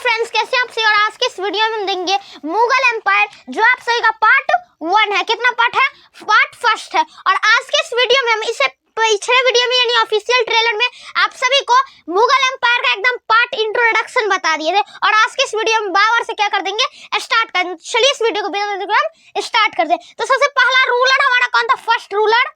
Friends, कैसे आप सही। और आज के इस वीडियो में हम देंगे मुगल एम्पायर, जो आप सही का पार्ट 1 है। कितना पार्ट है? पार्ट फर्स्ट है। और आज के इस वीडियो में हम इसे पिछले वीडियो में यानी ऑफिशियल ट्रेलर में आप सभी को मुगल एम्पायर का एकदम पार्ट इंट्रोडक्शन बता दिए थे। और आज के इस वीडियो में बाबर से क्या कर देंगे, स्टार्ट कर। चलिए इस वीडियो को बिना देर के हम स्टार्ट कर दे। तो सबसे पहला रूलर हमारा कौन था? फर्स्ट रूलर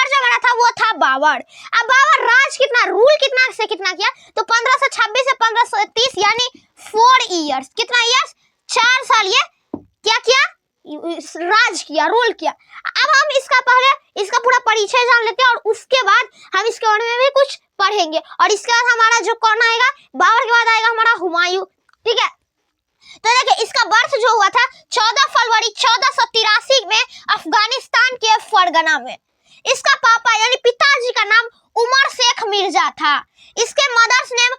जो हमारा था वो था बाबर। अब बाबर राज कितना, रूल कितना से कितना किया? तो 1526 से 1530 यानी 4 इयर्स। कितना इयर्स? 4 साल ये क्या किया? राज किया, रूल किया। अब हम इसका पहले इसका पूरा परिचय जान लेते हैं और उसके बाद हम इसके बारे में भी कुछ पढ़ेंगे। और इसके बाद हमारा जो कौन आएगा, बाबर के बाद आएगा हमारा हुमायूं। ठीक है, तो देखिए इसका बर्थ जो हुआ था 14 फरवरी 1483 में अफगानिस्तान के फरगना में। इसका पापा यानी पिताजी का नाम उमर शेख मिर्जा था। इसके मदर्स नेम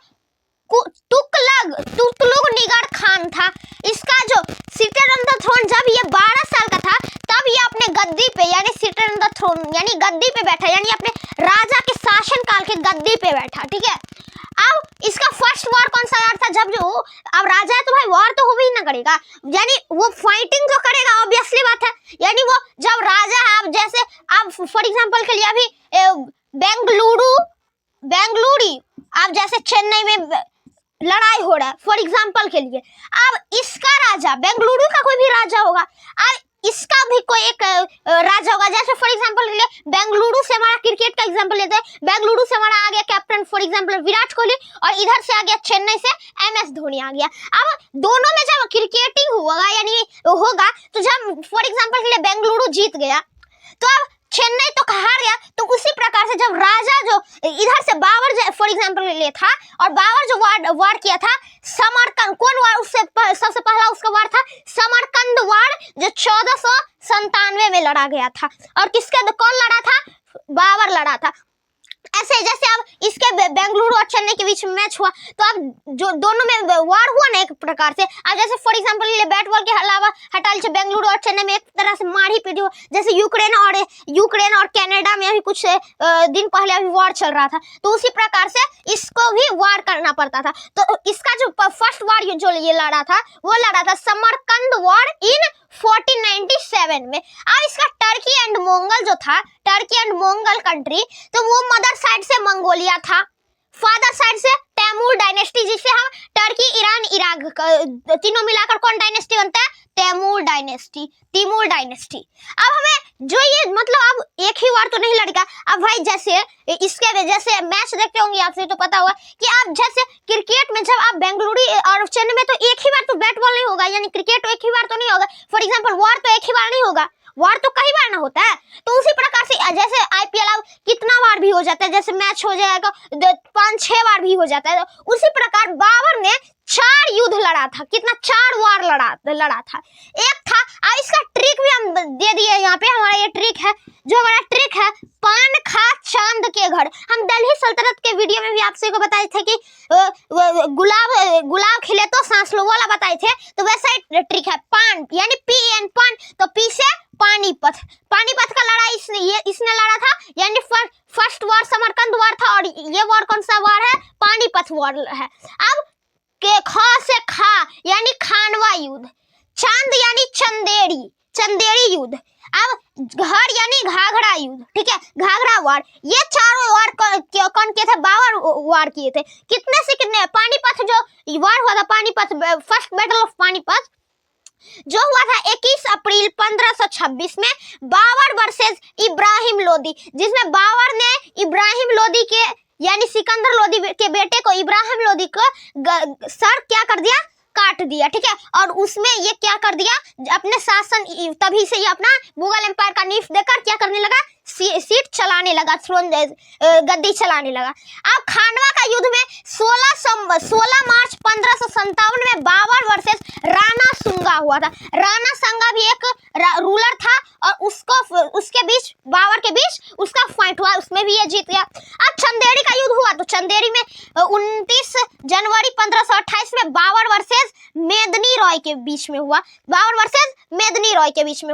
तुगलक निगर खान था। इसका जो सीटेड ऑन द थ्रोन, जब ये 12 साल का था तब ये अपने गद्दी पे यानी सीटेड ऑन द थ्रोन यानी गद्दी पे बैठा, यानी अपने राजा के शासन काल के गद्दी पे बैठा। ठीक है, अब इसका फर्स्ट वॉर कौन सा यार था? जब जो अब राजा है तो भाई वॉर तो हो भी ना करेगा, यानी वो फाइटिंग तो करेगा, ऑब्वियसली बात है। यानी वो जब राजा है, अब जैसे अब फॉर एग्जांपल के लिए अभी बेंगलुरु अब जैसे चेन्नई में लड़ाई हो रहा है फॉर एग्जांपल के लिए। अब इसका राजा, बेंगलुरु का कोई भी राजा होगा, अब इसका भी कोई एक राजा होगा। जैसे फॉर एग्जांपल के लिए बेंगलुरु से हमारा क्रिकेट का एग्जांपल लेते हैं। बेंगलुरु से हमारा आ गया captain for example Virat Kohli, और इधर से आ गया चेन्नई से MS धोनी आ गया। अब दोनों में जब क्रिकेटिंग होगा यानी होगा, तो जब फॉर एग्जांपल के लिए बेंगलुरु जीत गया तो अब चेन्नई तो हार गया। तो उसी प्रकार से जब राजा जो इधर से बाबर फॉर एग्जांपल के लिए था, और बाबर जो वार किया था समरकंद, कौन वार? उससे सबसे पहला उसका वार था समरकंद वार, जो 1497 में लड़ा गया था। और किसके कौन लड़ा था? बाबर लड़ा था। ऐसे जैसे अब इसके बेंगलुरु और चेन्नई के बीच में मैच हुआ, तो अब जो दोनों में वार हुआ ना एक प्रकार से। अब जैसे फॉर एग्जांपल के लिए बैट बॉल के अलावा हटा लीजिए, बेंगलुरु और चेन्नई में एक तरह से मार ही पीटी हो। जैसे यूक्रेन और कनाडा में अभी कुछ दिन पहले अभी वार चल रहा था, तो उसी प्रकार से इसको भी वार करना पड़ता था। तो इसका जो फर्स्ट वार जो ये लड़ा था वो लड़ा था समरकंद वार इन 1497 में। अब इसका टर्की एंड मंगोल जो था, टर्की एंड मंगोल कंट्री, तो वो मदर साइड से मंगोलिया था, फादर साइड से तैमूर डायनेस्टी, जिसे हम टर्की, ईरान, इराक तीनों मिलाकर कौन डायनेस्टी बनता है? तैमूर डायनेस्टी। अब हमें जो ये मतलब अब एक ही बार तो नहीं लड़ेगा। अब भाई जैसे इसके जैसे मैच देखते होंगे आपसे तो पता होगा कि आप जैसे क्रिकेट में जब आप बेंगलुरु और चेन्नई में, तो एक ही बार तो बैट बॉल नहीं होगा, यानी क्रिकेट तो एक ही बार तो नहीं होगा। फॉर एग्जांपल वार तो एक ही बार नहीं होगा, वार तो कई बार ना होता है। तो उसी प्रकार से जैसे IPL अब कितना बार भी हो जाता है, जैसे मैच हो जाएगा 5-6 बार भी हो जाता है। तो उसी प्रकार बाबर ने 4 युद्ध लड़ा था। कितना? 4 वार लड़ा था। एक था, अब इसका ट्रिक भी हम दे दिए यहाँ पे। हमारा ये ट्रिक है, जो हमारा ट्रिक है पान खा चांद के घर। हम दिल्ली सल्तनत के वीडियो में भी आपसे को बताए थे कि गुलाब खिले तो सांस लो वाला बताए थे, तो वैसा ही ट्रिक है। पान यानी PN पान, तो P से पानीपत का लड़ाई इसने लड़ा था, यानी फर्स्ट वार समरकंद वार था, और ये वार कौन सा वार है? पानीपत वार है। अब के खा से खा यानी खानवा युद्ध, चांद यानी चंदेरी युद्ध, अब घर यानी घाघरा युद्ध। ठीक है, घाघरा वार। ये चारों वार कौन किए थे? बाबर वार किए थे। कितने से कितने? पानीपत जो वार हुआ था, Panipat first battle of Panipat जो हुआ था 21 अप्रैल 1526 में, बाबर वर्सेस इब्राहिम लोदी, जिसमें बाबर ने इब्राहिम लोदी के यानी सिकंदर लोदी के बेटे को, इब्राहिम लोदी को सर क्या कर दिया? काट दिया। ठीक है, और उसमें ये क्या कर दिया? अपने शासन, तभी से ये अपना मुगल एम्पायर का नींव देकर क्या करने लगा? सीट चलाने लगा, थ्रोन गद्दी चलाने लगा। अब खानवा का युद्ध में 16 मार्च 1557 में बाबर वर्सेस राणा सुंगा हुआ था। राणा संगा भी एक रूलर था, और उसके बीच बाबर के बीच उसका फाइट हुआ, उसमें भी ये जीत गया। अब चंदेरी का युद्ध हुआ, तो चंदेरी में 29 जनवरी 1528 में बाबर वर्सेस मेदिनी रॉय के बीच में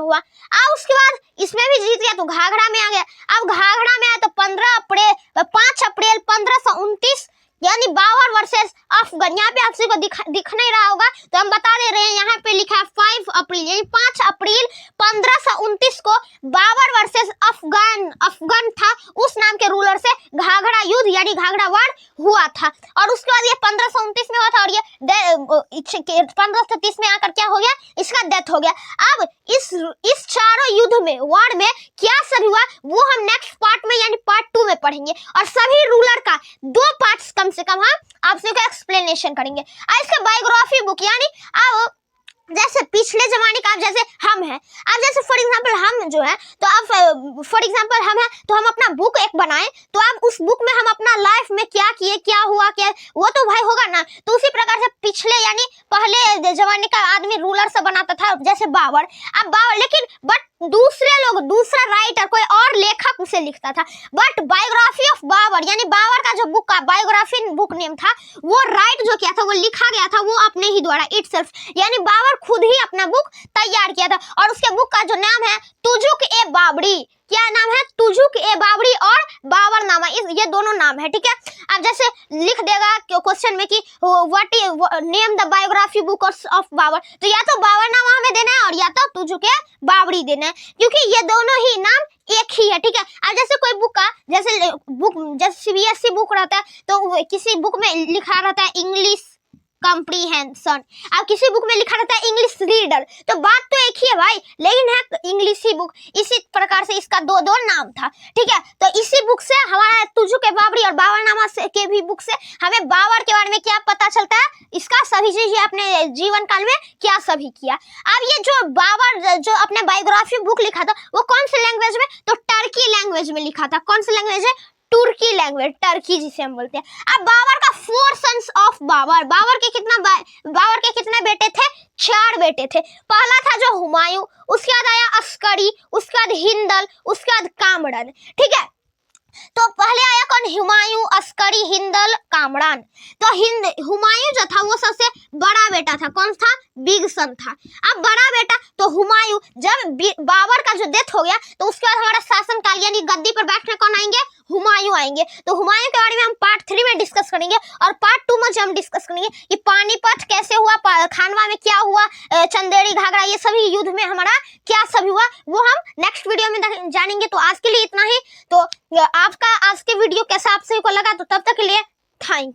हुआ। अब उसके बाद इसमें भी जीत गया, तो घाघरा में आ गया। अब घाघरा में आया तो 5 अप्रैल 1529 यानी बाबर वर्सेस अफगान। यहाँ पे आपसे को दिख नहीं रहा होगा तो हम बता दे रहे हैं, यहाँ पे लिखा है 5 अप्रैल यानी 5 अप्रैल 1529 को बाबर वर्सेस अफगान था, उस नाम के रूलर से घाघरा युद्ध यानी घाघरा वार हुआ था। और उसके बाद ये 1529 में हुआ था और ये 1530 में आकर क्या हो गया, इसका डेथ हो गया। अब इस चारों युद्ध में वार में क्या सब हुआ वो हम नेक्स्ट पार्ट में यानी पार्ट 2 में पढ़ेंगे, और सभी रूलर का 2 पार्ट्स कम से कम हम आपसे को एक्सप्लेनेशन करेंगे। अब इसका बायोग्राफी बुक यानी अब जैसे पिछले जमाने का, आप जैसे हम हैं, आप जैसे फॉर एग्जांपल हम जो है तो आप फॉर एग्जांपल हम हैं तो हम अपना बुक एक बनाएं तो आप उस बुक में हम अपना लाइफ में क्या किए, क्या हुआ, क्या वो तो भाई होगा ना। तो उसी प्रकार से पिछले यानी पहले जमाने का आदमी रूलर से बनाता था जैसे बाबर, अब बाबर, लेकिन बट दूसरे लोग, दूसरा राइटर कोई और लेखक उसे लिखता था। बट बायोग्राफी ऑफ बाबर यानी बाबर का जो बुक का बायोग्राफी बुक नेम था वो राइट जो किया था, वो लिखा गया था वो अपने ही द्वारा इटसेल्फ, यानी बाबर खुद ही अपना बुक तैयार किया था। और उसके बुक का जो नाम है तुजुक ए बाबरी, क्या नाम है, तुजुक ए बाबरी और बाबरनामा, ये दोनों नाम है, ठीक है। अब जैसे लिख देगा क्वेश्चन में कि what is name the biography book of Babur, तो या तो बाबरनामा हमें देना है और या तो तुजुक ए बाबरी देना है, क्योंकि ये दोनों ही नाम एक ही है, ठीक है। अब जैसे कोई बुक का जैसे सीबीएसई बुक रहता है तो किसी बुक में लिखा रहता है इंग्लिश कॉम्प्रीहेंशन, अब किसी बुक में लिखा रहता है इंग्लिश रीडर, तो बात तो एक ही है भाई, लेकिन है इंग्लिश ही बुक। इसी प्रकार से इसका दो नाम था, ठीक है। तो इसी बुक से हमारा तुजुक ए बाबरी और बाबरनामा से के भी बुक से हमें बाबर के बारे में क्या पता चलता है, इसका सभी चीज अपने जीवन काल में क्या सभी किया। अब ये जो बाबर जो अपने बायोग्राफी बुक लिखा था वो कौन से लैंग्वेज में, तो टर्की लैंग्वेज में लिखा था। कौन सी लैंग्वेज है, तुर्की लैंग्वेज, टर्की जिसे हम बोलते हैं। अब बाबर का 4 सन्स ऑफ बाबर के कितने बेटे थे, 4 बेटे थे। पहला था जो हुमायूं, उसके बाद आया अस्करी, उसके बाद हिंदल, उसके बाद कामरान, ठीक है। तो पहले आया कौन, हुमायूं, अस्करी, हिंदल, कामरान। तो हुमायूं जो था वो सबसे बड़ा बेटा था, कौन था, बिग सन था। अब बड़ा बेटा तो हुमायूं, जब बाबर का जो डेथ हो गया तो उसके बाद हमारा शासन काल यानी गद्दी पर बैठने कौन आएंगे, हुमायूं आएंगे। तो हुमायूं के बारे में हम पार्ट 3 में डिस्कस करेंगे, और पार्ट 2 में हम डिस्कस करेंगे कि पानीपत कैसे हुआ, खानवा में क्या हुआ, चंदेरी घाघरा, ये सभी युद्ध में हमारा क्या सब हुआ वो हम नेक्स्ट वीडियो में जानेंगे। तो आज के लिए इतना ही। तो आपका आज के वीडियो कैसा आप सभी को लगा, तो तब तक के लिए थैंक यू।